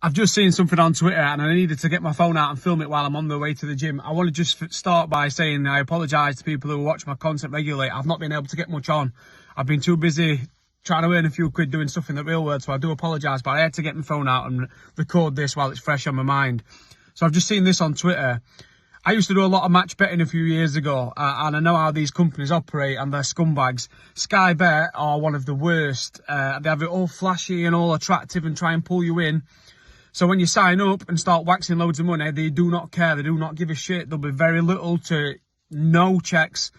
I've just seen something on Twitter and I needed to get my phone out and film it while I'm on the way to the gym. I want to just start by saying I apologise to people who watch my content regularly. I've not been able to get much on. I've been too busy trying to earn a few quid doing stuff in the real world, so I do apologise, but I had to get my phone out and record this while it's fresh on my mind. So I've just seen this on Twitter. I used to do a lot of match betting a few years ago, and I know how these companies operate and they're scumbags. Sky Bet are one of the worst. They have it all flashy and all attractive and try and pull you in. So when you sign up and start waxing loads of money, they do not care. They do not give a shit. There'll be very little to no checks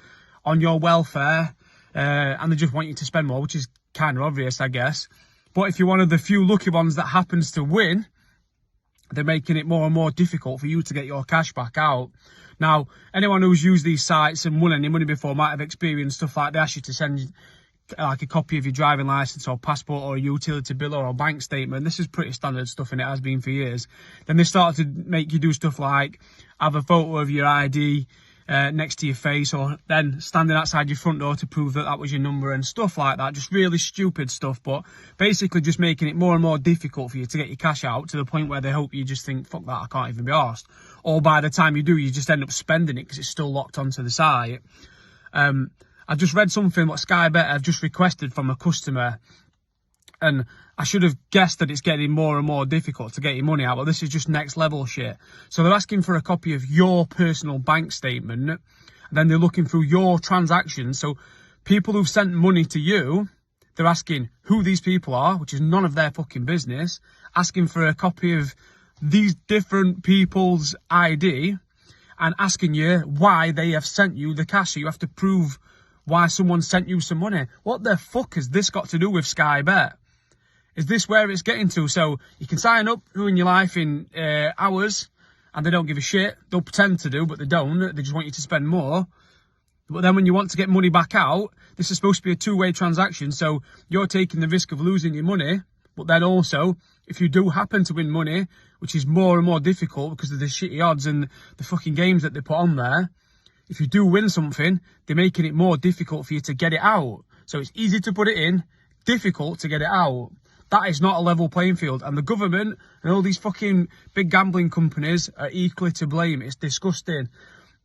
on your welfare. And they just want you to spend more, which is kind of obvious, I guess. But if you're one of the few lucky ones that happens to win, they're making it more and more difficult for you to get your cash back out. Now, anyone who's used these sites and won any money before might have experienced stuff like they ask you to send like a copy of your driving licence or passport or a utility bill or a bank statement. This is pretty standard stuff and it has been for years. Then they started to make you do stuff like have a photo of your ID next to your face, or then standing outside your front door to prove that that was your number and stuff like that. Just really stupid stuff, but basically just making it more and more difficult for you to get your cash out to the point where they hope you just think, fuck that, I can't even be arsed. Or by the time you do, you just end up spending it because it's still locked onto the site. I've just read something what Sky Bet have just requested from a customer, and I should have guessed that it's getting more and more difficult to get your money out, but this is just next level shit. So they're asking for a copy of your personal bank statement, and then they're looking through your transactions. So people who've sent money to you, they're asking who these people are, which is none of their fucking business, asking for a copy of these different people's ID, and asking you why they have sent you the cash. So you have to prove why someone sent you some money. What the fuck has this got to do with Sky Bet? Is this where it's getting to? So you can sign up, ruin your life in hours, and they don't give a shit. They'll pretend to do, but they don't. They just want you to spend more. But then when you want to get money back out, this is supposed to be a two-way transaction. So you're taking the risk of losing your money. But then also, if you do happen to win money, which is more and more difficult because of the shitty odds and the fucking games that they put on there, if you do win something, they're making it more difficult for you to get it out. So it's easy to put it in, difficult to get it out. That is not a level playing field. And the government and all these fucking big gambling companies are equally to blame. It's disgusting.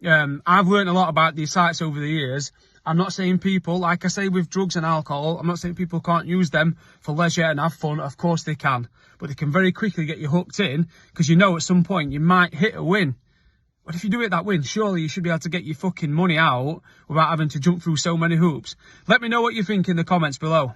I've learned a lot about these sites over the years. I'm not saying people, like I say with drugs and alcohol, I'm not saying people can't use them for leisure and have fun. Of course they can. But they can very quickly get you hooked in because you know at some point you might hit a win. But if you do it that win, surely you should be able to get your fucking money out without having to jump through so many hoops. Let me know what you think in the comments below.